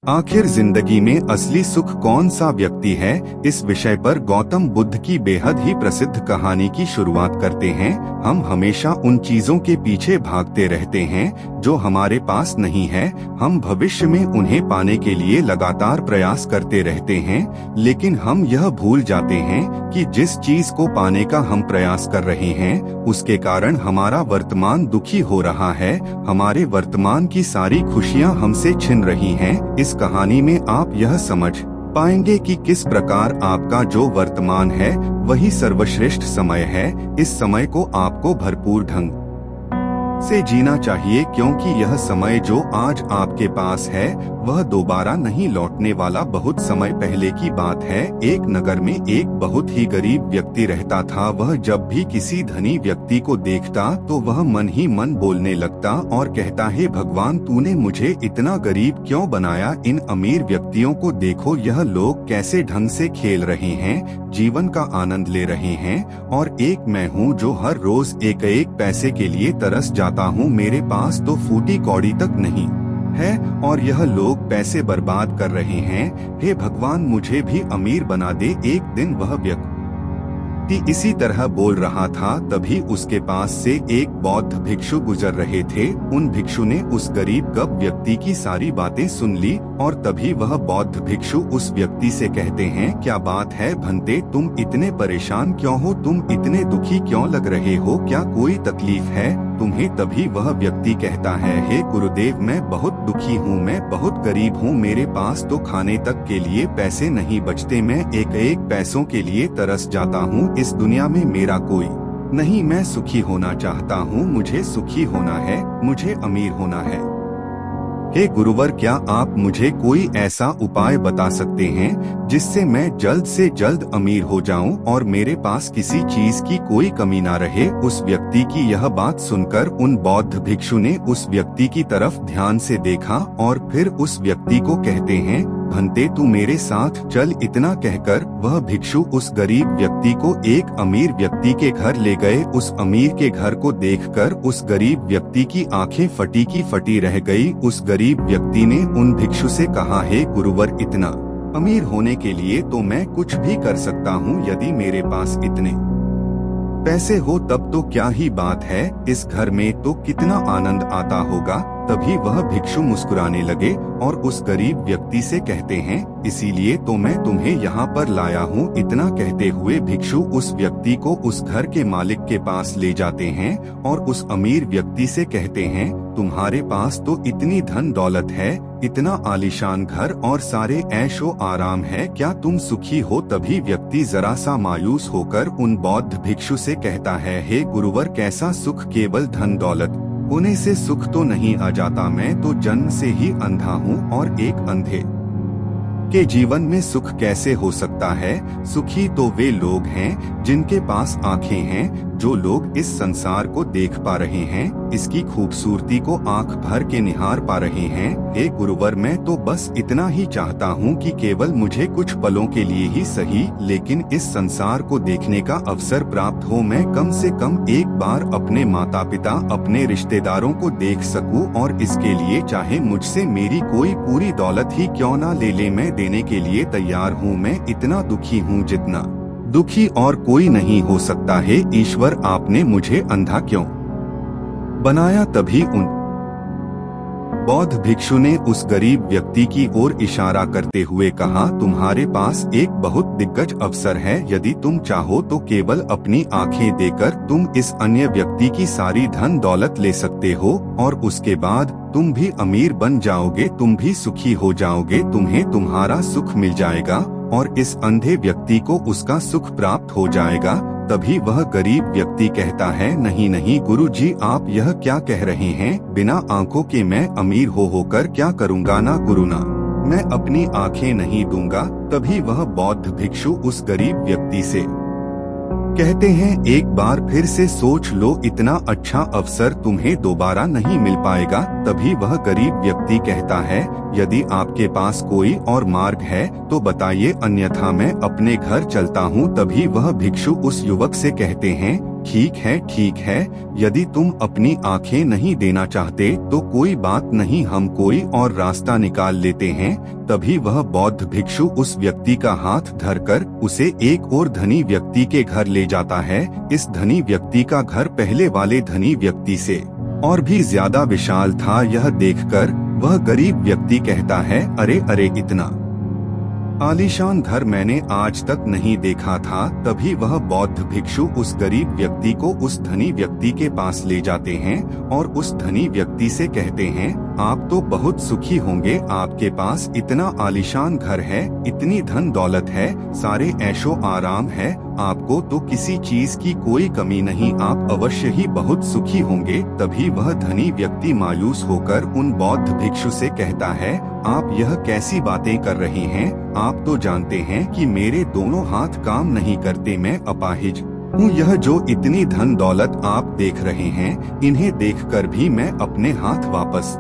आखिर जिंदगी में असली सुख कौन सा व्यक्ति है? इस विषय पर गौतम बुद्ध की बेहद ही प्रसिद्ध कहानी की शुरुआत करते हैं। हम हमेशा उन चीजों के पीछे भागते रहते हैं जो हमारे पास नहीं है। हम भविष्य में उन्हें पाने के लिए लगातार प्रयास करते रहते हैं, लेकिन हम यह भूल जाते हैं कि जिस चीज को पाने का हम प्रयास कर रहे हैं उसके कारण हमारा वर्तमान दुखी हो रहा है। हमारे वर्तमान की सारी खुशियाँ हमसे छिन रही हैं। इस कहानी में आप यह समझ पाएंगे कि किस प्रकार आपका जो वर्तमान है वही सर्वश्रेष्ठ समय है। इस समय को आपको भरपूर ढंग से जीना चाहिए, क्योंकि यह समय जो आज आपके पास है वह दोबारा नहीं लौटने वाला। बहुत समय पहले की बात है। एक नगर में एक बहुत ही गरीब व्यक्ति रहता था। वह जब भी किसी धनी व्यक्ति को देखता तो वह मन ही मन बोलने लगता और कहता, हे भगवान, तूने मुझे इतना गरीब क्यों बनाया? इन अमीर व्यक्तियों को देखो, यह लोग कैसे ढंग से खेल रहे हैं, जीवन का आनंद ले रहे हैं, और एक मैं हूँ जो हर रोज एक एक पैसे के लिए तरस जाता हूँ। मेरे पास तो फूटी कौड़ी तक नहीं है और यह लोग पैसे बर्बाद कर रहे हैं। हे भगवान, मुझे भी अमीर बना दे। एक दिन वह व्यक्ति इसी तरह बोल रहा था, तभी उसके पास से एक बौद्ध भिक्षु गुजर रहे थे। उन भिक्षु ने उस गरीब व्यक्ति की सारी बातें सुन ली और तभी वह बौद्ध भिक्षु उस व्यक्ति से कहते हैं, क्या बात है भंते, तुम इतने परेशान क्यों हो? तुम इतने दुखी क्यों लग रहे हो? क्या कोई तकलीफ है तुम्हें? तभी वह व्यक्ति कहता है, हे गुरुदेव, मैं बहुत दुखी हूँ, मैं बहुत गरीब हूँ, मेरे पास तो खाने तक के लिए पैसे नहीं बचते, मैं एक एक पैसों के लिए तरस जाता हूँ। इस दुनिया में मेरा कोई नहीं, मैं सुखी होना चाहता हूँ, मुझे सुखी होना है, मुझे अमीर होना है। हे गुरुवर, क्या आप मुझे कोई ऐसा उपाय बता सकते हैं जिससे मैं जल्द से जल्द अमीर हो जाऊं और मेरे पास किसी चीज की कोई कमी ना रहे? उस व्यक्ति की यह बात सुनकर उन बौद्ध भिक्षु ने उस व्यक्ति की तरफ ध्यान से देखा और फिर उस व्यक्ति को कहते हैं, भंते, तू मेरे साथ चल। इतना कहकर वह भिक्षु उस गरीब व्यक्ति को एक अमीर व्यक्ति के घर ले गए। उस अमीर के घर को देखकर उस गरीब व्यक्ति की आंखें फटी की फटी रह गई। उस गरीब व्यक्ति ने उन भिक्षु से कहा, हे गुरुवर, इतना अमीर होने के लिए तो मैं कुछ भी कर सकता हूँ। यदि मेरे पास इतने पैसे हो तब तो क्या ही बात है, इस घर में तो कितना आनंद आता होगा। तभी वह भिक्षु मुस्कुराने लगे और उस गरीब व्यक्ति से कहते हैं, इसीलिए तो मैं तुम्हें यहाँ पर लाया हूँ। इतना कहते हुए भिक्षु उस व्यक्ति को उस घर के मालिक के पास ले जाते हैं और उस अमीर व्यक्ति से कहते हैं, तुम्हारे पास तो इतनी धन दौलत है, इतना आलीशान घर और सारे ऐशो आराम है, क्या तुम सुखी हो? तभी व्यक्ति जरा सा मायूस होकर उन बौद्ध भिक्षु से कहता है, हे गुरुवर, कैसा सुख? केवल धन दौलत होने से सुख तो नहीं आ जाता। मैं तो जन्म से ही अंधा हूँ और एक अंधे के जीवन में सुख कैसे हो सकता है? सुखी तो वे लोग हैं जिनके पास आंखें हैं, जो लोग इस संसार को देख पा रहे हैं, इसकी खूबसूरती को आंख भर के निहार पा रहे हैं। हे गुरुवर, मैं तो बस इतना ही चाहता हूँ कि केवल मुझे कुछ पलों के लिए ही सही, लेकिन इस संसार को देखने का अवसर प्राप्त हो। मैं कम से कम एक बार अपने माता पिता, अपने रिश्तेदारों को देख सकूं और इसके लिए चाहे मुझसे मेरी कोई पूरी दौलत ही क्यों ना ले ले, मैं देने के लिए तैयार हूँ। मैं इतना दुखी हूँ जितना दुखी और कोई नहीं हो सकता है। ईश्वर, आपने मुझे अंधा क्यों बनाया? तभी उन बौद्ध भिक्षु ने उस गरीब व्यक्ति की ओर इशारा करते हुए कहा, तुम्हारे पास एक बहुत दिग्गज अवसर है। यदि तुम चाहो तो केवल अपनी आंखें देकर तुम इस अन्य व्यक्ति की सारी धन दौलत ले सकते हो और उसके बाद तुम भी अमीर बन जाओगे, तुम भी सुखी हो जाओगे, तुम्हें तुम्हारा सुख मिल जाएगा और इस अंधे व्यक्ति को उसका सुख प्राप्त हो जाएगा। तभी वह गरीब व्यक्ति कहता है, नहीं नहीं गुरुजी, आप यह क्या कह रहे हैं? बिना आंखों के मैं अमीर होकर क्या करूँगा? ना गुरुना, मैं अपनी आंखें नहीं दूंगा। तभी वह बौद्ध भिक्षु उस गरीब व्यक्ति से कहते हैं, एक बार फिर से सोच लो, इतना अच्छा अवसर तुम्हें दोबारा नहीं मिल पाएगा। तभी वह गरीब व्यक्ति कहता है, यदि आपके पास कोई और मार्ग है तो बताइए, अन्यथा मैं अपने घर चलता हूँ। तभी वह भिक्षु उस युवक से कहते हैं, ठीक है, यदि तुम अपनी आंखें नहीं देना चाहते तो कोई बात नहीं, हम कोई और रास्ता निकाल लेते हैं। तभी वह बौद्ध भिक्षु उस व्यक्ति का हाथ धरकर उसे एक और धनी व्यक्ति के घर ले जाता है। इस धनी व्यक्ति का घर पहले वाले धनी व्यक्ति से और भी ज्यादा विशाल था। यह देखकर वह गरीब व्यक्ति कहता है, अरे अरे, इतना आलीशान घर मैंने आज तक नहीं देखा था। तभी वह बौद्ध भिक्षु उस गरीब व्यक्ति को उस धनी व्यक्ति के पास ले जाते हैं और उस धनी व्यक्ति से कहते हैं, आप तो बहुत सुखी होंगे, आपके पास इतना आलीशान घर है, इतनी धन दौलत है, सारे ऐशो आराम है, आपको तो किसी चीज की कोई कमी नहीं, आप अवश्य ही बहुत सुखी होंगे। तभी वह धनी व्यक्ति मायूस होकर उन बौद्ध भिक्षु से कहता है, आप यह कैसी बातें कर रहे हैं? आप तो जानते हैं कि मेरे दोनों हाथ काम नहीं करते, मैं अपाहिज हूँ। यह जो इतनी धन दौलत आप देख रहे हैं, इन्हें देखकर भी मैं अपने हाथ वापस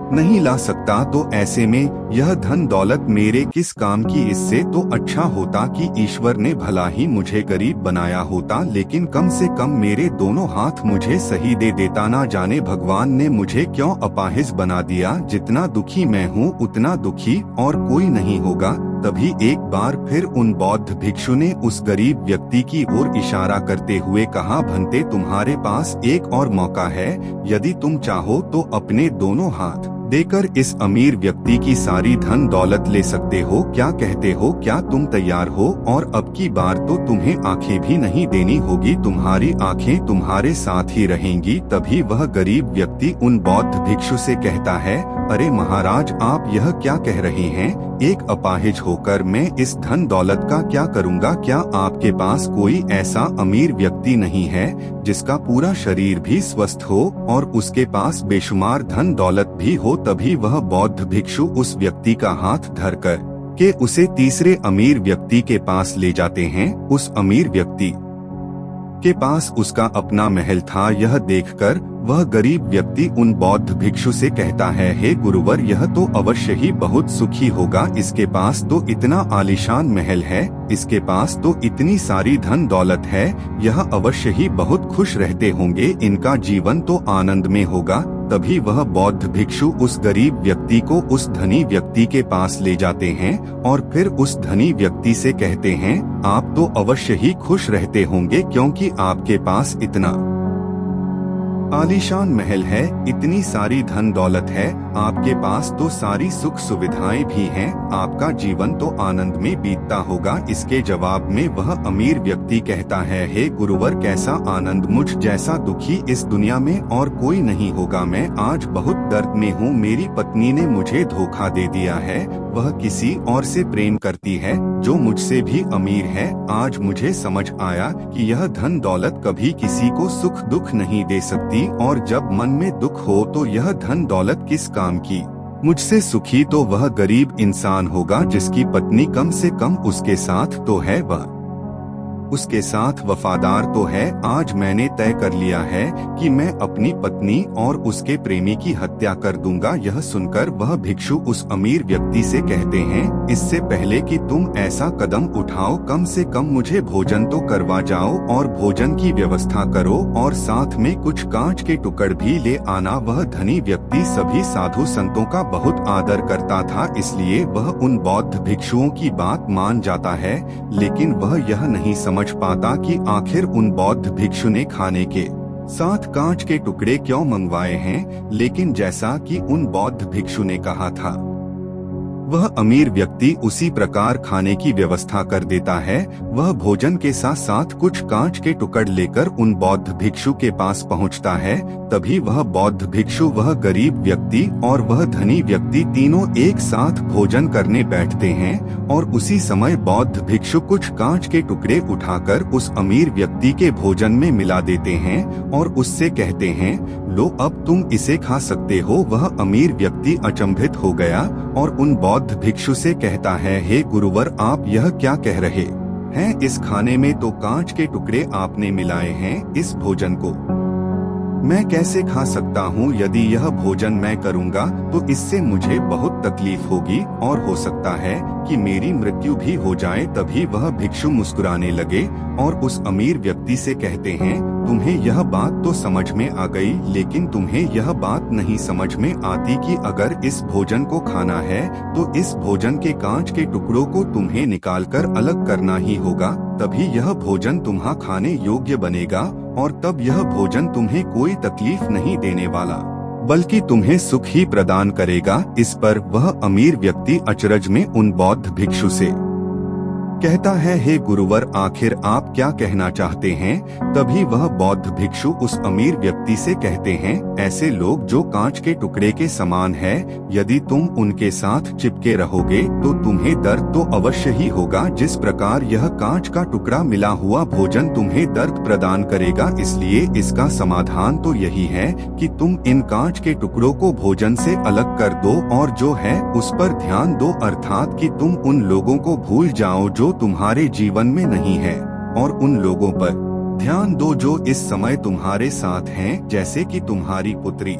नहीं ला सकता, तो ऐसे में यह धन दौलत मेरे किस काम की? इससे तो अच्छा होता कि ईश्वर ने भला ही मुझे गरीब बनाया होता, लेकिन कम से कम मेरे दोनों हाथ मुझे सही दे देता। ना जाने भगवान ने मुझे क्यों अपाहिज बना दिया। जितना दुखी मैं हूँ उतना दुखी और कोई नहीं होगा। तभी एक बार फिर उन बौद्ध भिक्षु ने उस गरीब व्यक्ति की ओर इशारा करते हुए कहा, भंते, तुम्हारे पास एक और मौका है, यदि तुम चाहो तो अपने दोनों हाथ देकर इस अमीर व्यक्ति की सारी धन दौलत ले सकते हो। क्या कहते हो? क्या तुम तैयार हो? और अब की बार तो तुम्हें आंखें भी नहीं देनी होगी, तुम्हारी आंखें तुम्हारे साथ ही रहेंगी। तभी वह गरीब व्यक्ति उन बौद्ध भिक्षु से कहता है, अरे महाराज, आप यह क्या कह रहे हैं? एक अपाहिज होकर मैं इस धन दौलत का क्या करूँगा? क्या आपके पास कोई ऐसा अमीर व्यक्ति नहीं है जिसका पूरा शरीर भी स्वस्थ हो और उसके पास बेशुमार धन दौलत भी हो? तभी वह बौद्ध भिक्षु उस व्यक्ति का हाथ धरकर के उसे तीसरे अमीर व्यक्ति के पास ले जाते हैं। उस अमीर व्यक्ति के पास उसका अपना महल था। यह देखकर वह गरीब व्यक्ति उन बौद्ध भिक्षु से कहता है, हे गुरुवर, यह तो अवश्य ही बहुत सुखी होगा, इसके पास तो इतना आलीशान महल है, इसके पास तो इतनी सारी धन दौलत है, यह अवश्य ही बहुत खुश रहते होंगे, इनका जीवन तो आनंद में होगा। तभी वह बौद्ध भिक्षु उस गरीब व्यक्ति को उस धनी व्यक्ति के पास ले जाते हैं और फिर उस धनी व्यक्ति से कहते हैं, आप तो अवश्य ही खुश रहते होंगे क्योंकि आपके पास इतना आलीशान महल है, इतनी सारी धन दौलत है, आपके पास तो सारी सुख सुविधाएं भी हैं, आपका जीवन तो आनंद में बीतता होगा। इसके जवाब में वह अमीर व्यक्ति कहता है, हे गुरुवर, कैसा आनंद, मुझ जैसा दुखी इस दुनिया में और कोई नहीं होगा। मैं आज बहुत दर्द में हूँ, मेरी पत्नी ने मुझे धोखा दे दिया है, वह किसी और से प्रेम करती है जो मुझसे भी अमीर है। आज मुझे समझ आया कि यह धन दौलत कभी किसी को सुख दुख नहीं दे सकती, और जब मन में दुख हो तो यह धन दौलत किस काम की। मुझसे सुखी तो वह गरीब इंसान होगा जिसकी पत्नी कम से कम उसके साथ तो है, वह उसके साथ वफादार तो है। आज मैंने तय कर लिया है कि मैं अपनी पत्नी और उसके प्रेमी की हत्या कर दूंगा। यह सुनकर वह भिक्षु उस अमीर व्यक्ति से कहते हैं, इससे पहले कि तुम ऐसा कदम उठाओ, कम से कम मुझे भोजन तो करवा जाओ और भोजन की व्यवस्था करो और साथ में कुछ कांच के टुकड़ भी ले आना। वह धनी व्यक्ति सभी साधु संतों का बहुत आदर करता था, इसलिए वह उन बौद्ध भिक्षुओं की बात मान जाता है, लेकिन वह यह नहीं समझ पाता कि आखिर उन बौद्ध भिक्षु ने खाने के साथ कांच के टुकड़े क्यों मंगवाए हैं। लेकिन जैसा कि उन बौद्ध भिक्षु ने कहा था, वह अमीर व्यक्ति उसी प्रकार खाने की व्यवस्था कर देता है। वह भोजन के साथ साथ कुछ कांच के टुकड़ लेकर उन बौद्ध भिक्षु के पास पहुंचता है। तभी वह बौद्ध भिक्षु, वह गरीब व्यक्ति और वह धनी व्यक्ति तीनों एक साथ भोजन करने बैठते हैं और उसी समय बौद्ध भिक्षु कुछ कांच के टुकड़े उठाकर उस अमीर व्यक्ति के भोजन में मिला देते हैं और उससे कहते हैं, लो अब तुम इसे खा सकते हो। वह अमीर व्यक्ति अचंभित हो गया और उन बौद्ध भिक्षु से कहता है, हे गुरुवर, आप यह क्या कह रहे हैं? इस खाने में तो कांच के टुकड़े आपने मिलाए हैं, इस भोजन को मैं कैसे खा सकता हूँ? यदि यह भोजन मैं करूँगा तो इससे मुझे बहुत तकलीफ होगी और हो सकता है कि मेरी मृत्यु भी हो जाए। तभी वह भिक्षु मुस्कुराने लगे और उस अमीर व्यक्ति से कहते हैं, तुम्हें यह बात तो समझ में आ गई, लेकिन तुम्हें यह बात नहीं समझ में आती कि अगर इस भोजन को खाना है तो इस भोजन के कांच के टुकड़ों को तुम्हें निकालकर अलग करना ही होगा। तभी यह भोजन तुम्हां खाने योग्य बनेगा और तब यह भोजन तुम्हें कोई तकलीफ नहीं देने वाला, बल्कि तुम्हें सुख ही प्रदान करेगा। इस पर वह अमीर व्यक्ति अचरज में उन बौद्ध भिक्षु से कहता है, हे गुरुवर, आखिर आप क्या कहना चाहते हैं? तभी वह बौद्ध भिक्षु उस अमीर व्यक्ति से कहते हैं, ऐसे लोग जो कांच के टुकड़े के समान है, यदि तुम उनके साथ चिपके रहोगे तो तुम्हें दर्द तो अवश्य ही होगा। जिस प्रकार यह कांच का टुकड़ा मिला हुआ भोजन तुम्हें दर्द प्रदान करेगा, इसलिए इसका समाधान तो यही है कि तुम इन कांच के टुकड़ों को भोजन से अलग कर दो और जो है उस पर ध्यान दो, अर्थात कि तुम उन लोगों को भूल जाओ जो तुम्हारे जीवन में नहीं है और उन लोगों पर ध्यान दो जो इस समय तुम्हारे साथ हैं, जैसे कि तुम्हारी पुत्री।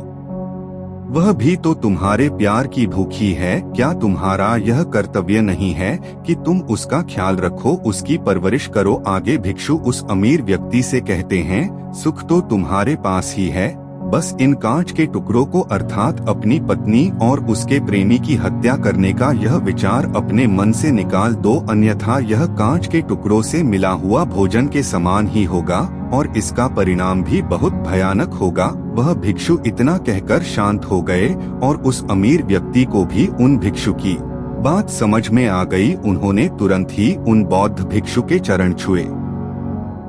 वह भी तो तुम्हारे प्यार की भूखी है। क्या तुम्हारा यह कर्तव्य नहीं है कि तुम उसका ख्याल रखो, उसकी परवरिश करो? आगे भिक्षु उस अमीर व्यक्ति से कहते हैं, सुख तो तुम्हारे पास ही है, बस इन कांच के टुकड़ों को अर्थात अपनी पत्नी और उसके प्रेमी की हत्या करने का यह विचार अपने मन से निकाल दो, अन्यथा यह कांच के टुकड़ों से मिला हुआ भोजन के समान ही होगा और इसका परिणाम भी बहुत भयानक होगा। वह भिक्षु इतना कहकर शांत हो गए और उस अमीर व्यक्ति को भी उन भिक्षु की बात समझ में आ गई। उन्होंने तुरंत ही उन बौद्ध भिक्षु के चरण छुए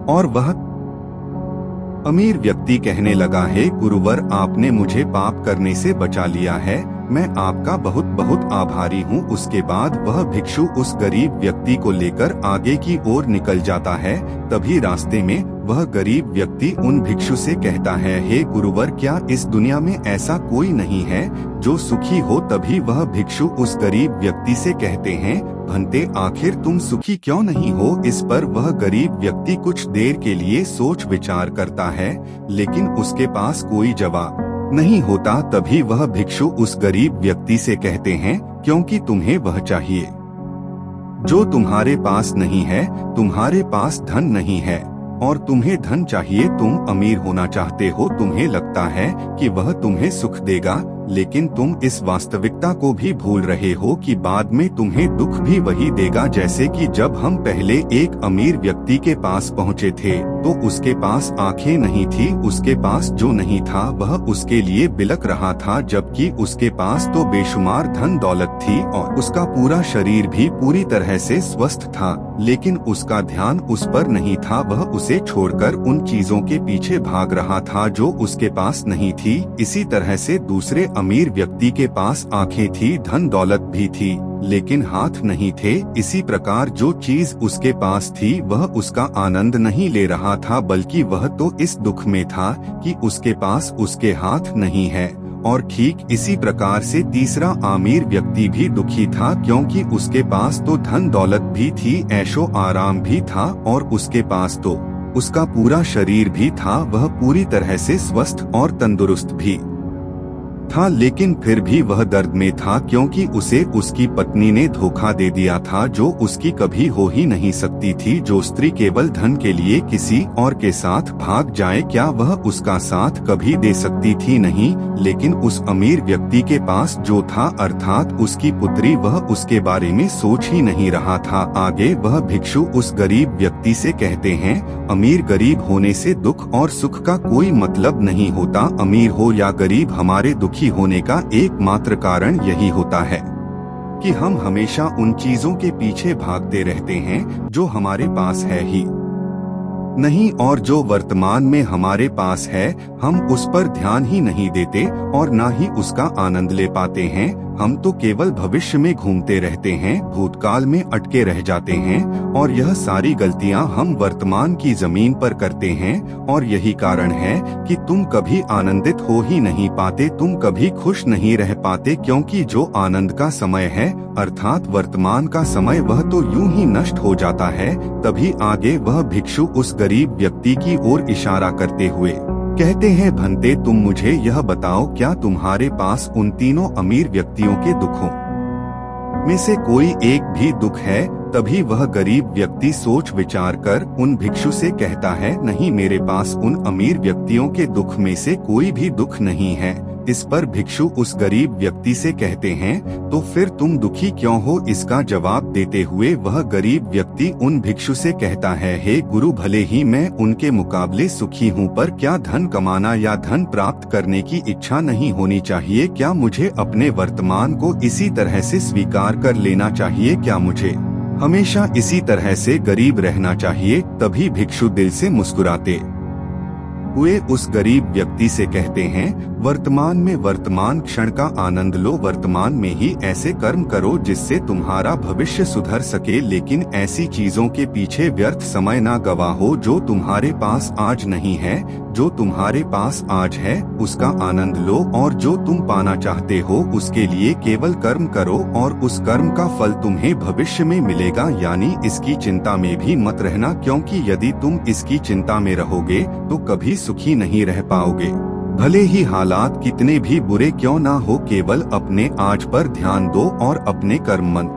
और वह अमीर व्यक्ति कहने लगा, है गुरुवर, आपने मुझे पाप करने से बचा लिया है, मैं आपका बहुत बहुत आभारी हूँ। उसके बाद वह भिक्षु उस गरीब व्यक्ति को लेकर आगे की ओर निकल जाता है। तभी रास्ते में वह गरीब व्यक्ति उन भिक्षु से कहता है, हे गुरुवर, क्या इस दुनिया में ऐसा कोई नहीं है जो सुखी हो? तभी वह भिक्षु उस गरीब व्यक्ति से कहते हैं, भंते, आखिर तुम सुखी क्यों नहीं हो? इस पर वह गरीब व्यक्ति कुछ देर के लिए सोच विचार करता है, लेकिन उसके पास कोई जवाब नहीं होता। तभी वह भिक्षु उस गरीब व्यक्ति से कहते हैं, क्योंकि तुम्हें वह चाहिए जो तुम्हारे पास नहीं है, तुम्हारे पास धन नहीं है और तुम्हें धन चाहिए, तुम अमीर होना चाहते हो, तुम्हें लगता है कि वह तुम्हें सुख देगा, लेकिन तुम इस वास्तविकता को भी भूल रहे हो कि बाद में तुम्हें दुख भी वही देगा। जैसे कि जब हम पहले एक अमीर व्यक्ति के पास पहुँचे थे तो उसके पास आंखें नहीं थी, उसके पास जो नहीं था वह उसके लिए बिलक रहा था, जबकि उसके पास तो बेशुमार धन दौलत थी और उसका पूरा शरीर भी पूरी तरह से स्वस्थ था, लेकिन उसका ध्यान उस पर नहीं था। वह उसे छोड़कर उन चीजों के पीछे भाग रहा था जो उसके पास नहीं थी। इसी तरह से दूसरे अमीर व्यक्ति के पास आंखें थी, धन दौलत भी थी, लेकिन हाथ नहीं थे। इसी प्रकार जो चीज उसके पास थी वह उसका आनंद नहीं ले रहा था, बल्कि वह तो इस दुख में था कि उसके पास उसके हाथ नहीं है। और ठीक इसी प्रकार से तीसरा अमीर व्यक्ति भी दुखी था, क्योंकि उसके पास तो धन दौलत भी थी, ऐशो आराम भी था और उसके पास तो उसका पूरा शरीर भी था, वह पूरी तरह से स्वस्थ और तंदुरुस्त भी था, लेकिन फिर भी वह दर्द में था, क्योंकि उसे उसकी पत्नी ने धोखा दे दिया था, जो उसकी कभी हो ही नहीं सकती थी। जो स्त्री केवल धन के लिए किसी और के साथ भाग जाए, क्या वह उसका साथ कभी दे सकती थी? नहीं। लेकिन उस अमीर व्यक्ति के पास जो था, अर्थात उसकी पुत्री, वह उसके बारे में सोच ही नहीं रहा था। आगे वह भिक्षु उस गरीब व्यक्ति से कहते हैं, अमीर गरीब होने से दुख और सुख का कोई मतलब नहीं होता। अमीर हो या गरीब, हमारे दुखी होने का एकमात्र कारण यही होता है कि हम हमेशा उन चीजों के पीछे भागते रहते हैं जो हमारे पास है ही नहीं, और जो वर्तमान में हमारे पास है हम उस पर ध्यान ही नहीं देते और ना ही उसका आनंद ले पाते हैं। हम तो केवल भविष्य में घूमते रहते हैं, भूतकाल में अटके रह जाते हैं, और यह सारी गलतियां हम वर्तमान की जमीन पर करते हैं। और यही कारण है कि तुम कभी आनंदित हो ही नहीं पाते, तुम कभी खुश नहीं रह पाते, क्योंकि जो आनंद का समय है, अर्थात वर्तमान का समय, वह तो यूं ही नष्ट हो जाता है। तभी आगे वह भिक्षु उस गरीब व्यक्ति की ओर इशारा करते हुए कहते हैं, भंते तुम मुझे यह बताओ, क्या तुम्हारे पास उन तीनों अमीर व्यक्तियों के दुखों में से कोई एक भी दुख है? तभी वह गरीब व्यक्ति सोच विचार कर उन भिक्षु से कहता है, नहीं, मेरे पास उन अमीर व्यक्तियों के दुख में से कोई भी दुख नहीं है। इस पर भिक्षु उस गरीब व्यक्ति से कहते हैं, तो फिर तुम दुखी क्यों हो? इसका जवाब देते हुए वह गरीब व्यक्ति उन भिक्षु से कहता है, हे गुरु, भले ही मैं उनके मुकाबले सुखी हूँ, पर क्या धन कमाना या धन प्राप्त करने की इच्छा नहीं होनी चाहिए? क्या मुझे अपने वर्तमान को इसी तरह से स्वीकार कर लेना चाहिए? क्या मुझे हमेशा इसी तरह से गरीब रहना चाहिए? तभी भिक्षु दिल से मुस्कुराते हुए उस गरीब व्यक्ति से कहते हैं, वर्तमान में वर्तमान क्षण का आनंद लो, वर्तमान में ही ऐसे कर्म करो जिससे तुम्हारा भविष्य सुधर सके, लेकिन ऐसी चीजों के पीछे व्यर्थ समय ना गवाहो जो तुम्हारे पास आज नहीं है। जो तुम्हारे पास आज है उसका आनंद लो, और जो तुम पाना चाहते हो उसके लिए केवल कर्म करो, और उस कर्म का फल तुम्हें भविष्य में मिलेगा। यानी इसकी चिंता में भी मत रहना, क्योंकि यदि तुम इसकी चिंता में रहोगे तो कभी सुखी नहीं रह पाओगे। भले ही हालात कितने भी बुरे क्यों ना हो, केवल अपने आज पर ध्यान दो और अपने कर्म मन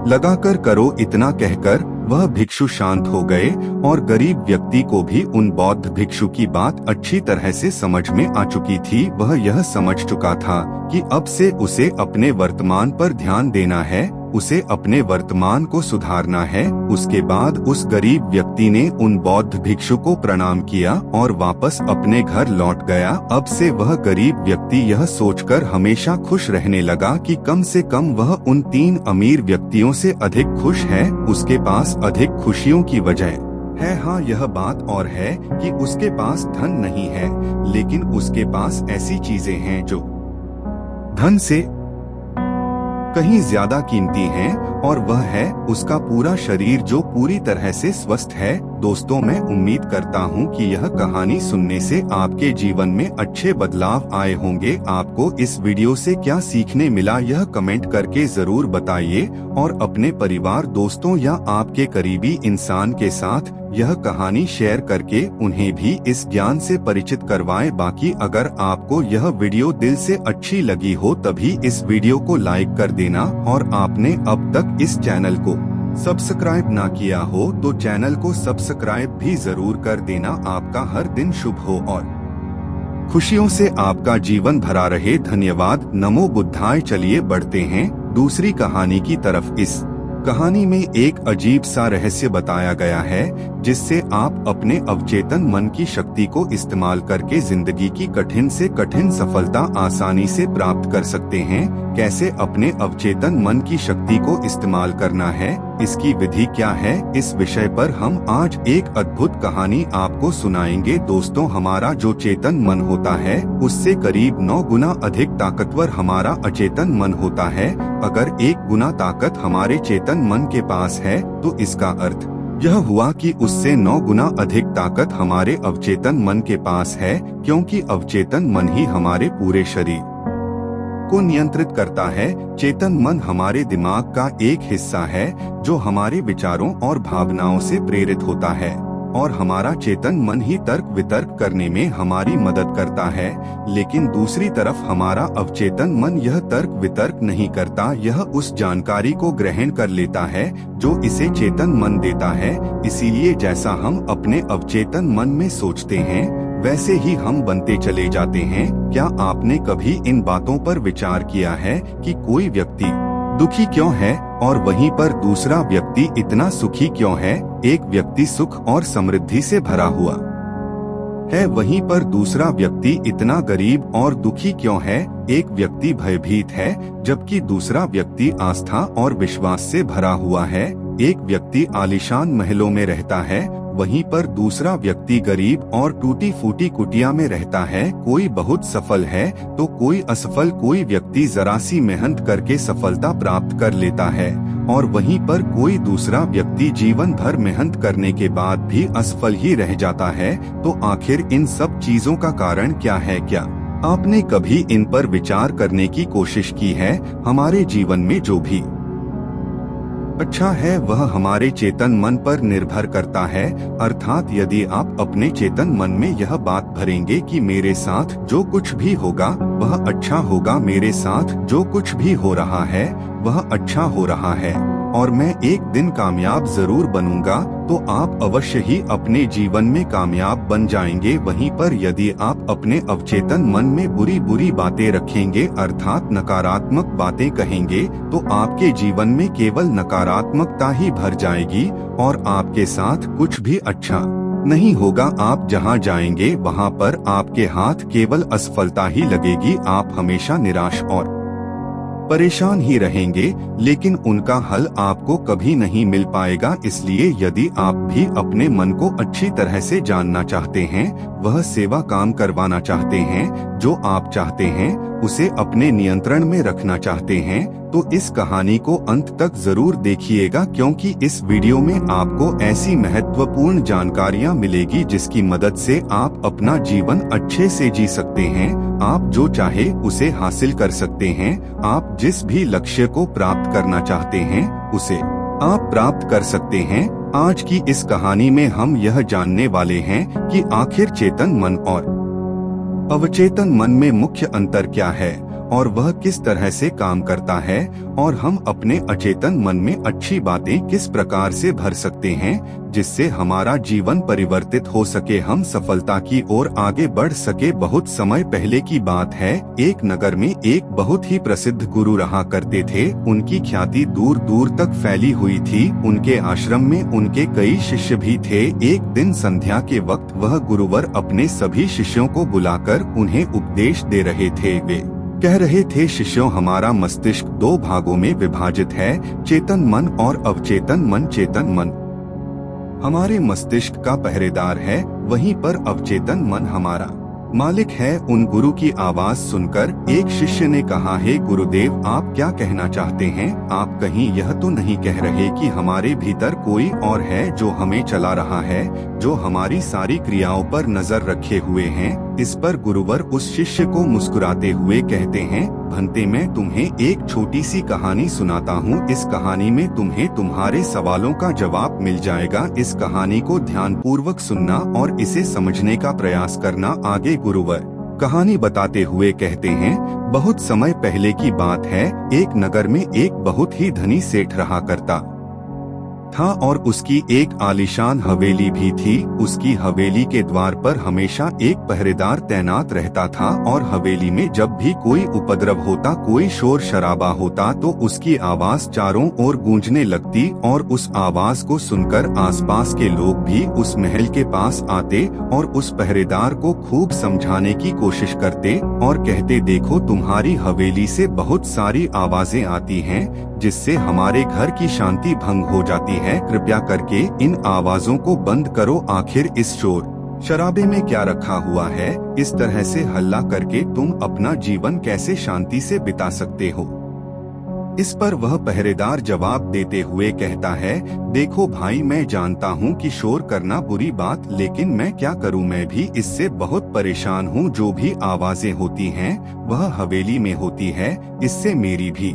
लगाकर करो। इतना कहकर वह भिक्षु शांत हो गए, और गरीब व्यक्ति को भी उन बौद्ध भिक्षु की बात अच्छी तरह से समझ में आ चुकी थी। वह यह समझ चुका था कि अब से उसे अपने वर्तमान पर ध्यान देना है, उसे अपने वर्तमान को सुधारना है। उसके बाद उस गरीब व्यक्ति ने उन बौद्ध भिक्षु को प्रणाम किया और वापस अपने घर लौट गया। अब से वह गरीब व्यक्ति यह सोचकर हमेशा खुश रहने लगा कि कम से कम वह उन 3 अमीर व्यक्तियों से अधिक खुश है। उसके पास अधिक खुशियों की वजह है, हाँ, यह बात और है कि उसके पास धन नहीं है, लेकिन उसके पास ऐसी चीजें हैं जो धन से कहीं ज्यादा कीमती हैं, और वह है उसका पूरा शरीर जो पूरी तरह से स्वस्थ है। दोस्तों, मैं उम्मीद करता हूं कि यह कहानी सुनने से आपके जीवन में अच्छे बदलाव आए होंगे। आपको इस वीडियो से क्या सीखने मिला यह कमेंट करके जरूर बताइए, और अपने परिवार, दोस्तों या आपके करीबी इंसान के साथ यह कहानी शेयर करके उन्हें भी इस ज्ञान से परिचित करवाएं। बाकी अगर आपको यह वीडियो दिल से अच्छी लगी हो तभी इस वीडियो को लाइक कर देना, और आपने अब तक इस चैनल को सब्सक्राइब ना किया हो तो चैनल को सब्सक्राइब भी जरूर कर देना। आपका हर दिन शुभ हो और खुशियों से आपका जीवन भरा रहे। धन्यवाद। नमो बुद्धाय। चलिए बढ़ते हैं दूसरी कहानी की तरफ। इस कहानी में एक अजीब सा रहस्य बताया गया है, जिससे आप अपने अवचेतन मन की शक्ति को इस्तेमाल करके जिंदगी की कठिन से कठिन सफलता आसानी से प्राप्त कर सकते हैं। कैसे अपने अवचेतन मन की शक्ति को इस्तेमाल करना है, इसकी विधि क्या है, इस विषय पर हम आज एक अद्भुत कहानी आपको सुनाएंगे। दोस्तों, हमारा जो चेतन मन होता है उससे करीब 9 गुना अधिक ताकतवर हमारा अचेतन मन होता है। अगर 1 गुना ताकत हमारे चेतन मन के पास है तो इसका अर्थ यह हुआ कि उससे 9 गुना अधिक ताकत हमारे अवचेतन मन के पास है, क्योंकि अवचेतन मन ही हमारे पूरे शरीर को नियंत्रित करता है। चेतन मन हमारे दिमाग का एक हिस्सा है जो हमारे विचारों और भावनाओं से प्रेरित होता है, और हमारा चेतन मन ही तर्क वितर्क करने में हमारी मदद करता है। लेकिन दूसरी तरफ हमारा अवचेतन मन यह तर्क वितर्क नहीं करता, यह उस जानकारी को ग्रहण कर लेता है जो इसे चेतन मन देता है। इसीलिए जैसा हम अपने अवचेतन मन में सोचते हैं वैसे ही हम बनते चले जाते हैं। क्या आपने कभी इन बातों पर विचार किया है कि कोई व्यक्ति दुखी क्यों है और वहीं पर दूसरा व्यक्ति इतना सुखी क्यों है? एक व्यक्ति सुख और समृद्धि से भरा हुआ है, वहीं पर दूसरा व्यक्ति इतना गरीब और दुखी क्यों है? एक व्यक्ति भयभीत है जबकि दूसरा व्यक्ति आस्था और विश्वास से भरा हुआ है। एक व्यक्ति आलीशान महलों में रहता है, वहीं पर दूसरा व्यक्ति गरीब और टूटी फूटी कुटिया में रहता है। कोई बहुत सफल है तो कोई असफल, कोई व्यक्ति जरा सी मेहनत करके सफलता प्राप्त कर लेता है, और वहीं पर कोई दूसरा व्यक्ति जीवन भर मेहनत करने के बाद भी असफल ही रह जाता है। तो आखिर इन सब चीजों का कारण क्या है? क्या आपने कभी इन पर विचार करने की कोशिश की है? हमारे जीवन में जो भी अच्छा है वह हमारे चेतन मन पर निर्भर करता है। अर्थात यदि आप अपने चेतन मन में यह बात भरेंगे कि मेरे साथ जो कुछ भी होगा वह अच्छा होगा, मेरे साथ जो कुछ भी हो रहा है वह अच्छा हो रहा है और मैं एक दिन कामयाब जरूर बनूंगा, तो आप अवश्य ही अपने जीवन में कामयाब बन जाएंगे। वहीं पर यदि आप अपने अवचेतन मन में बुरी बुरी बातें रखेंगे अर्थात नकारात्मक बातें कहेंगे, तो आपके जीवन में केवल नकारात्मकता ही भर जाएगी और आपके साथ कुछ भी अच्छा नहीं होगा। आप जहां जाएंगे वहां पर आपके हाथ केवल असफलता ही लगेगी। आप हमेशा निराश और परेशान ही रहेंगे, लेकिन उनका हल आपको कभी नहीं मिल पाएगा। इसलिए यदि आप भी अपने मन को अच्छी तरह से जानना चाहते हैं, वह सेवा काम करवाना चाहते हैं, जो आप चाहते हैं उसे अपने नियंत्रण में रखना चाहते हैं, तो इस कहानी को अंत तक जरूर देखिएगा, क्योंकि इस वीडियो में आपको ऐसी महत्वपूर्ण जानकारियां मिलेगी जिसकी मदद से आप अपना जीवन अच्छे से जी सकते हैं। आप जो चाहे उसे हासिल कर सकते हैं। आप जिस भी लक्ष्य को प्राप्त करना चाहते हैं उसे आप प्राप्त कर सकते हैं। आज की इस कहानी में हम यह जानने वाले हैं कि आखिर चेतन मन और अवचेतन मन में मुख्य अंतर क्या है और वह किस तरह से काम करता है, और हम अपने अचेतन मन में अच्छी बातें किस प्रकार से भर सकते हैं जिससे हमारा जीवन परिवर्तित हो सके, हम सफलता की ओर आगे बढ़ सके। बहुत समय पहले की बात है, एक नगर में एक बहुत ही प्रसिद्ध गुरु रहा करते थे। उनकी ख्याति दूर दूर तक फैली हुई थी। उनके आश्रम में उनके कई शिष्य भी थे। एक दिन संध्या के वक्त वह गुरुवर अपने सभी शिष्यों को बुलाकर उन्हें उपदेश दे रहे थे। वे कह रहे थे, शिष्यों, हमारा मस्तिष्क दो भागों में विभाजित है, चेतन मन और अवचेतन मन। चेतन मन हमारे मस्तिष्क का पहरेदार है, वहीं पर अवचेतन मन हमारा मालिक है। उन गुरु की आवाज सुनकर एक शिष्य ने कहा, हे गुरुदेव, आप क्या कहना चाहते हैं? आप कहीं यह तो नहीं कह रहे कि हमारे भीतर कोई और है जो हमें चला रहा है, जो हमारी सारी क्रियाओं पर नजर रखे हुए हैं? इस पर गुरुवर उस शिष्य को मुस्कुराते हुए कहते हैं, भंते, मैं तुम्हें एक छोटी सी कहानी सुनाता हूँ। इस कहानी में तुम्हें तुम्हारे सवालों का जवाब मिल जाएगा। इस कहानी को ध्यानपूर्वक सुनना और इसे समझने का प्रयास करना। आगे गुरुवर कहानी बताते हुए कहते हैं, बहुत समय पहले की बात है, एक नगर में एक बहुत ही धनी सेठ रहा करता था और उसकी एक आलीशान हवेली भी थी। उसकी हवेली के द्वार पर हमेशा एक पहरेदार तैनात रहता था और हवेली में जब भी कोई उपद्रव होता, कोई शोर शराबा होता, तो उसकी आवाज चारों ओर गूंजने लगती और उस आवाज को सुनकर आसपास के लोग भी उस महल के पास आते और उस पहरेदार को खूब समझाने की कोशिश करते और कहते, देखो, तुम्हारी हवेली से बहुत सारी आवाजें आती हैं जिससे हमारे घर की शांति भंग हो जाती है। कृपया करके इन आवाजों को बंद करो। आखिर इस शोर शराबे में क्या रखा हुआ है? इस तरह से हल्ला करके तुम अपना जीवन कैसे शांति से बिता सकते हो? इस पर वह पहरेदार जवाब देते हुए कहता है, देखो भाई, मैं जानता हूँ कि शोर करना बुरी बात, लेकिन मैं क्या करूँ, मैं भी इससे बहुत परेशान हूँ। जो भी आवाजें होती हैं वह हवेली में होती है, इससे मेरी भी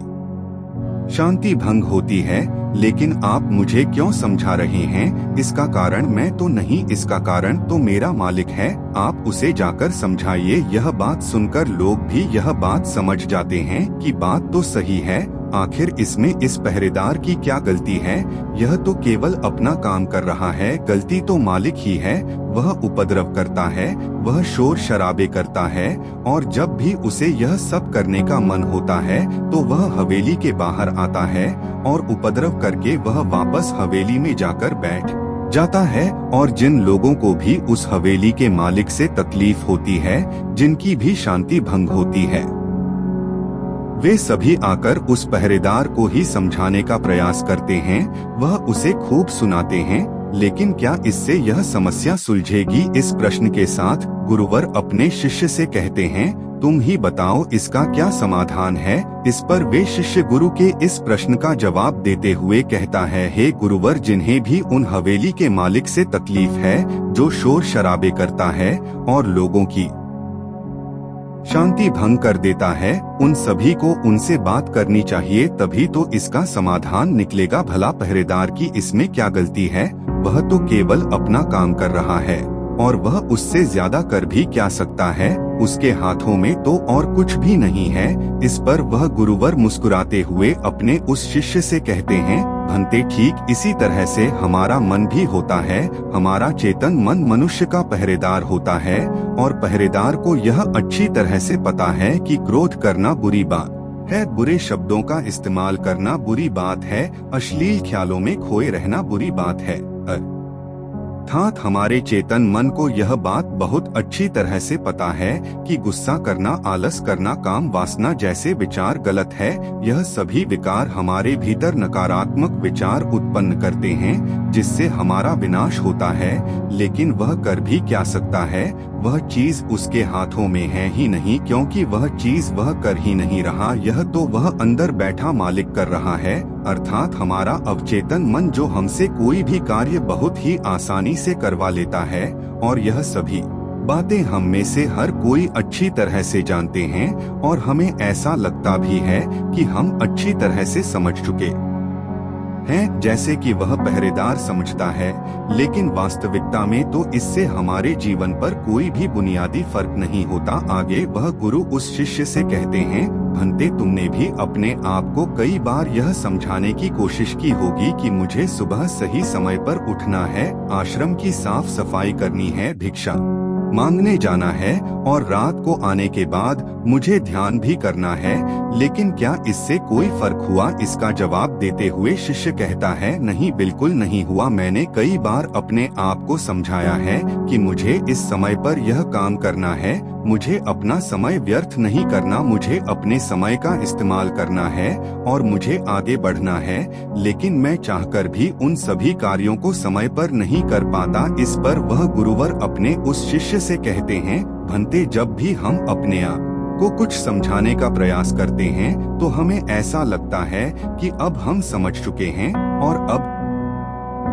शांति भंग होती है। लेकिन आप मुझे क्यों समझा रहे हैं? इसका कारण मैं तो नहीं, इसका कारण तो मेरा मालिक है, आप उसे जाकर समझाइए। यह बात सुनकर लोग भी यह बात समझ जाते हैं कि बात तो सही है, आखिर इसमें इस पहरेदार की क्या गलती है? यह तो केवल अपना काम कर रहा है, गलती तो मालिक ही है। वह उपद्रव करता है, वह शोर शराबे करता है और जब भी उसे यह सब करने का मन होता है तो वह हवेली के बाहर आता है और उपद्रव करके वह वापस हवेली में जाकर बैठ जाता है। और जिन लोगों को भी उस हवेली के मालिक से तकलीफ होती है, जिनकी भी शांति भंग होती है, वे सभी आकर उस पहरेदार को ही समझाने का प्रयास करते हैं। वह उसे खूब सुनाते हैं, लेकिन क्या इससे यह समस्या सुलझेगी? इस प्रश्न के साथ गुरुवर अपने शिष्य से कहते हैं, तुम ही बताओ इसका क्या समाधान है? इस पर वे शिष्य गुरु के इस प्रश्न का जवाब देते हुए कहता है, हे गुरुवर, जिन्हें भी उन हवेली के मालिक से तकलीफ है, जो शोर शराबे करता है और लोगों की शांति भंग कर देता है। उन सभी को उनसे बात करनी चाहिए, तभी तो इसका समाधान निकलेगा। भला पहरेदार की इसमें क्या गलती है? वह तो केवल अपना काम कर रहा है और वह उससे ज्यादा कर भी क्या सकता है? उसके हाथों में तो और कुछ भी नहीं है। इस पर वह गुरुवर मुस्कुराते हुए अपने उस शिष्य से कहते हैं, भंते ठीक इसी तरह से हमारा मन भी होता है। हमारा चेतन मन मनुष्य का पहरेदार होता है और पहरेदार को यह अच्छी तरह से पता है कि क्रोध करना बुरी बात है, बुरे शब्दों का इस्तेमाल करना बुरी बात है, अश्लील ख्यालों में खोए रहना बुरी बात है। अर्थात हमारे चेतन मन को यह बात बहुत अच्छी तरह से पता है कि गुस्सा करना, आलस करना, काम वासना जैसे विचार गलत है। यह सभी विकार हमारे भीतर नकारात्मक विचार उत्पन्न करते हैं, जिससे हमारा विनाश होता है। लेकिन वह कर भी क्या सकता है? वह चीज उसके हाथों में है ही नहीं, क्योंकि वह चीज वह कर ही नहीं रहा, यह तो वह अंदर बैठा मालिक कर रहा है। अर्थात हमारा अवचेतन मन जो हमसे कोई भी कार्य बहुत ही आसानी से करवा लेता है। और यह सभी बातें हम में से हर कोई अच्छी तरह से जानते हैं और हमें ऐसा लगता भी है कि हम अच्छी तरह से समझ चुके हैं, जैसे कि वह पहरेदार समझता है। लेकिन वास्तविकता में तो इससे हमारे जीवन पर कोई भी बुनियादी फर्क नहीं होता। आगे वह गुरु उस शिष्य से कहते हैं, भंते तुमने भी अपने आप को कई बार यह समझाने की कोशिश की होगी कि मुझे सुबह सही समय पर उठना है, आश्रम की साफ सफाई करनी है, भिक्षा मांगने जाना है और रात को आने के बाद मुझे ध्यान भी करना है। लेकिन क्या इससे कोई फर्क हुआ? इसका जवाब देते हुए शिष्य कहता है, नहीं, बिल्कुल नहीं हुआ। मैंने कई बार अपने आप को समझाया है कि मुझे इस समय पर यह काम करना है, मुझे अपना समय व्यर्थ नहीं करना, मुझे अपने समय का इस्तेमाल करना है और मुझे आगे बढ़ना है। लेकिन मैं चाहकर भी उन सभी कार्यों को समय पर नहीं कर पाता। इस पर वह गुरुवर अपने उस शिष्य से कहते हैं, भंते जब भी हम अपने आप को कुछ समझाने का प्रयास करते हैं तो हमें ऐसा लगता है कि अब हम समझ चुके हैं और अब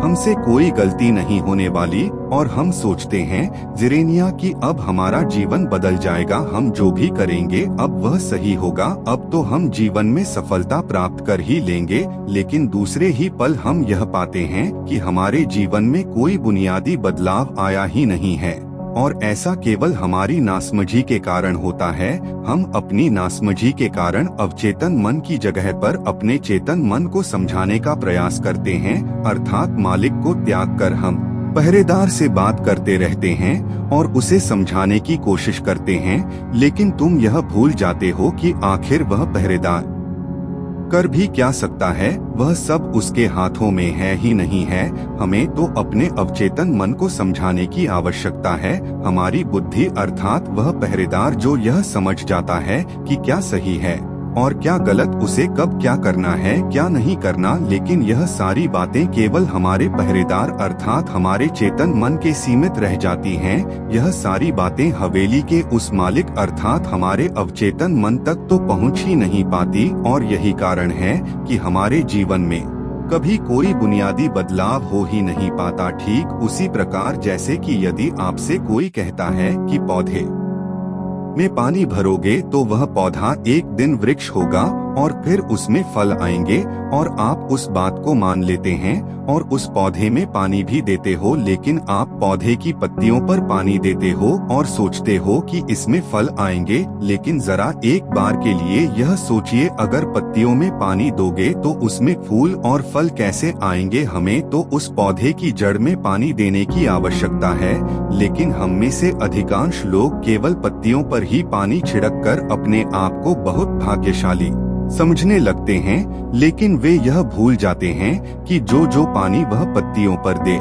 हमसे कोई गलती नहीं होने वाली, और हम सोचते हैं जिरेनिया कि अब हमारा जीवन बदल जाएगा, हम जो भी करेंगे अब वह सही होगा, अब तो हम जीवन में सफलता प्राप्त कर ही लेंगे। लेकिन दूसरे ही पल हम यह पाते हैं कि हमारे जीवन में कोई बुनियादी बदलाव आया ही नहीं है और ऐसा केवल हमारी नासमझी के कारण होता है। हम अपनी नासमझी के कारण अवचेतन मन की जगह पर अपने चेतन मन को समझाने का प्रयास करते हैं, अर्थात मालिक को त्याग कर हम पहरेदार से बात करते रहते हैं और उसे समझाने की कोशिश करते हैं। लेकिन तुम यह भूल जाते हो कि आखिर वह पहरेदार कर भी क्या सकता है? वह सब उसके हाथों में है ही नहीं है। हमें तो अपने अवचेतन मन को समझाने की आवश्यकता है। हमारी बुद्धि अर्थात वह पहरेदार जो यह समझ जाता है कि क्या सही है और क्या गलत, उसे कब क्या करना है, क्या नहीं करना। लेकिन यह सारी बातें केवल हमारे पहरेदार अर्थात हमारे चेतन मन के सीमित रह जाती हैं। यह सारी बातें हवेली के उस मालिक अर्थात हमारे अवचेतन मन तक तो पहुंच ही नहीं पाती और यही कारण है कि हमारे जीवन में कभी कोई बुनियादी बदलाव हो ही नहीं पाता। ठीक उसी प्रकार जैसे कि यदि आपसे कोई कहता है कि पौधे में पानी भरोगे तो वह पौधा एक दिन वृक्ष होगा और फिर उसमें फल आएंगे, और आप उस बात को मान लेते हैं और उस पौधे में पानी भी देते हो। लेकिन आप पौधे की पत्तियों पर पानी देते हो और सोचते हो कि इसमें फल आएंगे। लेकिन जरा एक बार के लिए यह सोचिए, अगर पत्तियों में पानी दोगे तो उसमें फूल और फल कैसे आएंगे? हमें तो उस पौधे की जड़ में पानी देने की आवश्यकता है। लेकिन हम में से अधिकांश लोग केवल पत्तियों पर ही पानी छिड़क कर अपने आप को बहुत भाग्यशाली समझने लगते हैं। लेकिन वे यह भूल जाते हैं कि जो पानी वह पत्तियों पर दे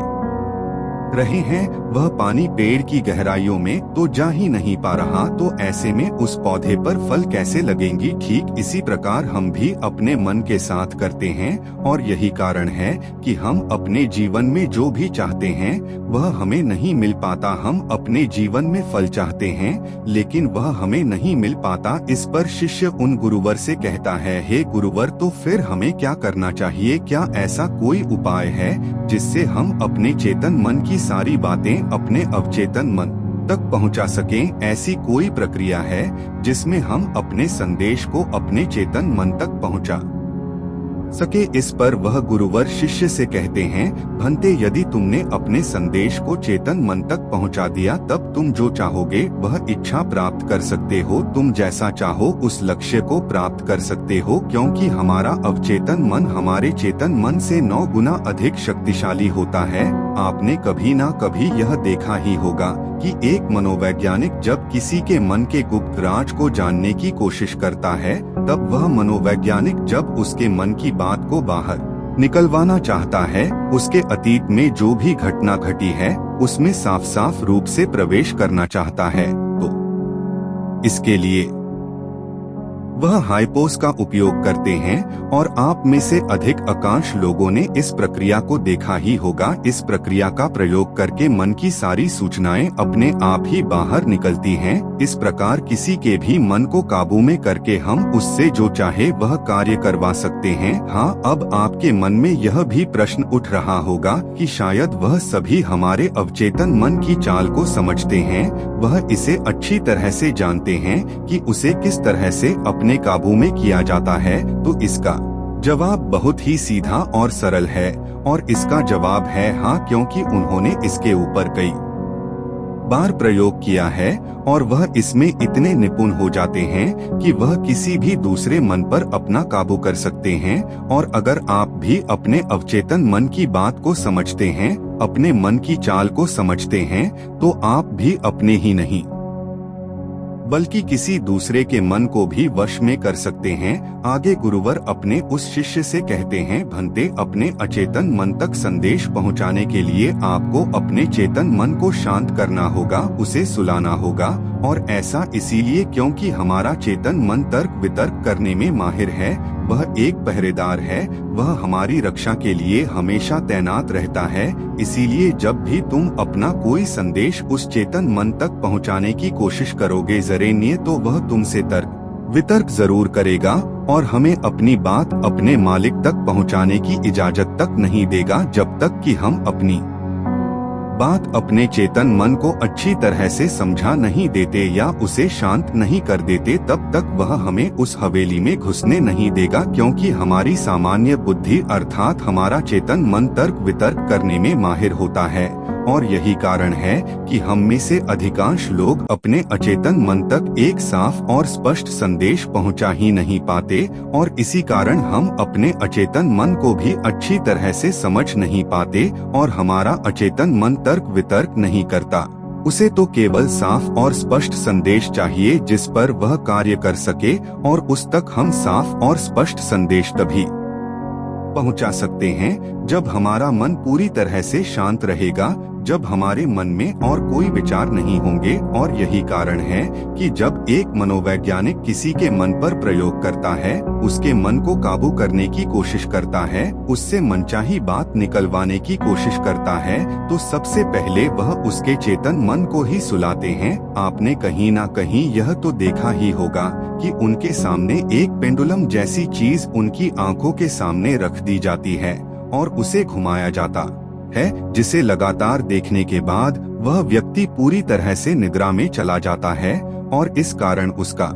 रहे हैं वह पानी पेड़ की गहराइयों में तो जा ही नहीं पा रहा, तो ऐसे में उस पौधे पर फल कैसे लगेंगी? ठीक इसी प्रकार हम भी अपने मन के साथ करते हैं और यही कारण है कि हम अपने जीवन में जो भी चाहते हैं वह हमें नहीं मिल पाता। हम अपने जीवन में फल चाहते हैं लेकिन वह हमें नहीं मिल पाता। इस पर शिष्य उन गुरुवर से कहता है, हे गुरुवर, तो फिर हमें क्या करना चाहिए? क्या ऐसा कोई उपाय है जिससे हम अपने चेतन मन की सारी बातें अपने अवचेतन मन तक पहुंचा सकें, ऐसी कोई प्रक्रिया है जिसमें हम अपने संदेश को अपने चेतन मन तक पहुंचा सके। इस पर वह गुरुवर शिष्य से कहते हैं, भंते, यदि तुमने अपने संदेश को चेतन मन तक पहुंचा दिया तब तुम जो चाहोगे वह इच्छा प्राप्त कर सकते हो। तुम जैसा चाहो उस लक्ष्य को प्राप्त कर सकते हो, क्योंकि हमारा अवचेतन मन हमारे चेतन मन से 9 गुना अधिक शक्तिशाली होता है। आपने कभी ना कभी यह देखा ही होगा कि एक मनोवैज्ञानिक जब किसी के मन के गुप्त राज को जानने की कोशिश करता है, तब वह मनोवैज्ञानिक जब उसके मन की बात को बाहर निकलवाना चाहता है, उसके अतीत में जो भी घटना घटी है उसमें साफ साफ रूप से प्रवेश करना चाहता है, तो इसके लिए वह हाइपोस का उपयोग करते हैं। और आप में से अधिक अधिकांश लोगों ने इस प्रक्रिया को देखा ही होगा। इस प्रक्रिया का प्रयोग करके मन की सारी सूचनाएं अपने आप ही बाहर निकलती हैं। इस प्रकार किसी के भी मन को काबू में करके हम उससे जो चाहे वह कार्य करवा सकते हैं। हाँ, अब आपके मन में यह भी प्रश्न उठ रहा होगा कि शायद वह सभी हमारे अवचेतन मन की चाल को समझते हैं, वह इसे अच्छी तरह से जानते हैं कि उसे किस तरह से अपने काबू में किया जाता है। तो इसका जवाब बहुत ही सीधा और सरल है, और इसका जवाब है हाँ, क्योंकि उन्होंने इसके ऊपर कई बार प्रयोग किया है और वह इसमें इतने निपुण हो जाते हैं कि वह किसी भी दूसरे मन पर अपना काबू कर सकते हैं। और अगर आप भी अपने अवचेतन मन की बात को समझते हैं, अपने मन की चाल को समझते हैं, तो आप भी अपने ही नहीं बल्कि किसी दूसरे के मन को भी वश में कर सकते हैं। आगे गुरुवर अपने उस शिष्य से कहते हैं, भंते, अपने अचेतन मन तक संदेश पहुंचाने के लिए आपको अपने चेतन मन को शांत करना होगा, उसे सुलाना होगा। और ऐसा इसीलिए क्योंकि हमारा चेतन मन तर्क वितर्क करने में माहिर है। वह एक पहरेदार है, वह हमारी रक्षा के लिए हमेशा तैनात रहता है। इसीलिए जब भी तुम अपना कोई संदेश उस चेतन मन तक पहुंचाने की कोशिश करोगे जरेन्य, तो वह तुमसे तर्क वितर्क जरूर करेगा और हमें अपनी बात अपने मालिक तक पहुंचाने की इजाजत तक नहीं देगा जब तक कि हम अपनी बात अपने चेतन मन को अच्छी तरह से समझा नहीं देते या उसे शांत नहीं कर देते। तब तक वह हमें उस हवेली में घुसने नहीं देगा, क्योंकि हमारी सामान्य बुद्धि अर्थात हमारा चेतन मन तर्क वितर्क करने में माहिर होता है। और यही कारण है कि हम में से अधिकांश लोग अपने अचेतन मन तक एक साफ और स्पष्ट संदेश पहुंचा ही नहीं पाते, और इसी कारण हम अपने अचेतन मन को भी अच्छी तरह से समझ नहीं पाते और हमारा अचेतन मन तर्क वितर्क नहीं करता। उसे तो केवल साफ और स्पष्ट संदेश चाहिए जिस पर वह कार्य कर सके, और उस तक हम साफ और स्पष्ट संदेश तभी पहुंचा सकते हैं जब हमारा मन पूरी तरह से शांत रहेगा, जब हमारे मन में और कोई विचार नहीं होंगे। और यही कारण है कि जब एक मनोवैज्ञानिक किसी के मन पर प्रयोग करता है, उसके मन को काबू करने की कोशिश करता है, उससे मनचाही बात निकलवाने की कोशिश करता है, तो सबसे पहले वह उसके चेतन मन को ही सुलाते हैं। आपने कहीं ना कहीं यह तो देखा ही होगा कि उनके सामने एक पेंडुलम जैसी चीज उनकी आंखों के सामने रख दी जाती है और उसे घुमाया जाता है, जिसे लगातार देखने के बाद वह व्यक्ति पूरी तरह से निद्रा में चला जाता है, और इस कारण उसका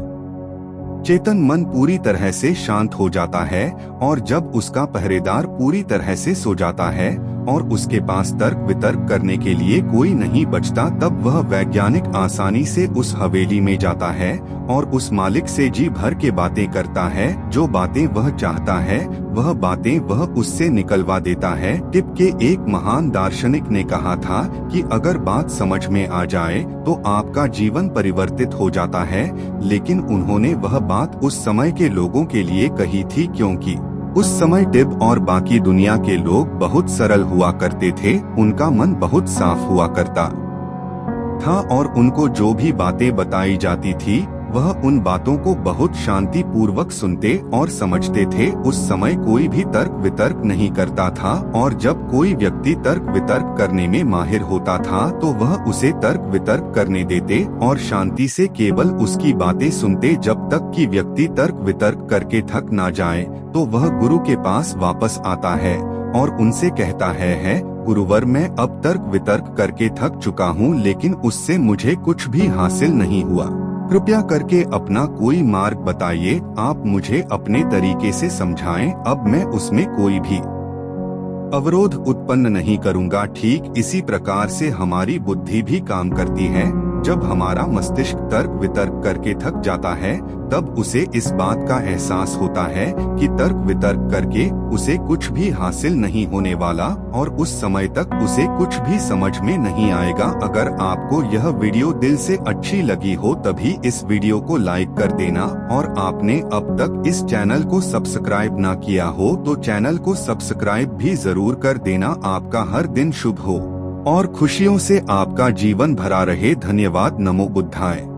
चेतन मन पूरी तरह से शांत हो जाता है। और जब उसका पहरेदार पूरी तरह से सो जाता है और उसके पास तर्क वितर्क करने के लिए कोई नहीं बचता, तब वह वैज्ञानिक आसानी से उस हवेली में जाता है और उस मालिक से जी भर के बातें करता है। जो बातें वह चाहता है वह बातें वह उससे निकलवा देता है। टिप के एक महान दार्शनिक ने कहा था कि अगर बात समझ में आ जाए तो आपका जीवन परिवर्तित हो जाता है, लेकिन उन्होंने वह बात उस समय के लोगों के लिए कही थी, क्योंकि उस समय टिब और बाकी दुनिया के लोग बहुत सरल हुआ करते थे, उनका मन बहुत साफ हुआ करता था और उनको जो भी बातें बताई जाती थी वह उन बातों को बहुत शांति पूर्वक सुनते और समझते थे। उस समय कोई भी तर्क वितर्क नहीं करता था, और जब कोई व्यक्ति तर्क वितर्क करने में माहिर होता था तो वह उसे तर्क वितर्क करने देते और शांति से केवल उसकी बातें सुनते जब तक कि व्यक्ति तर्क वितर्क करके थक ना जाए। तो वह गुरु के पास वापस आता है और उनसे कहता है गुरुवर, मैं अब तर्क वितर्क करके थक चुका हूँ, लेकिन उससे मुझे कुछ भी हासिल नहीं हुआ। कृपया करके अपना कोई मार्ग बताइए। आप मुझे अपने तरीके से समझाएं। अब मैं उसमें कोई भी अवरोध उत्पन्न नहीं करूंगा। ठीक इसी प्रकार से हमारी बुद्धि भी काम करती है। जब हमारा मस्तिष्क तर्क वितर्क करके थक जाता है, तब उसे इस बात का एहसास होता है कि तर्क वितर्क करके उसे कुछ भी हासिल नहीं होने वाला, और उस समय तक उसे कुछ भी समझ में नहीं आएगा। अगर आपको यह वीडियो दिल से अच्छी लगी हो तभी इस वीडियो को लाइक कर देना, और आपने अब तक इस चैनल को सब्सक्राइब ना किया हो तो चैनल को सब्सक्राइब भी जरूर कर देना। आपका हर दिन शुभ हो और खुशियों से आपका जीवन भरा रहे। धन्यवाद। नमो बुद्धाय।